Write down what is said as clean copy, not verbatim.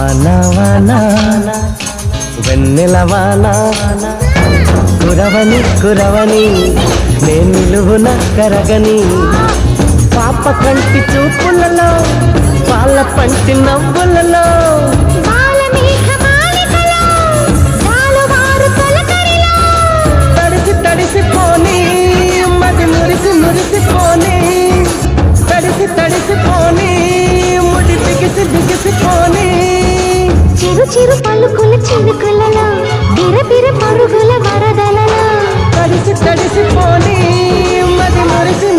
వానా వానా వెన్నెల వానా కురవని కురవని నేను నిలువున కరగని పాప కంటి చూపులలో పాల పంటి నవ్వులలో తడిసి తడిసిపోని మది మురిసి మురిసిపోని తడిసి తడిసిపోని ముడి బిగిసి బిగిసిపోని చిరు చిరు పలుకుల చిలుకులలో బిరబిర పరుగుల వరదలలో తడిసి తడిసిపోని మది మురిసి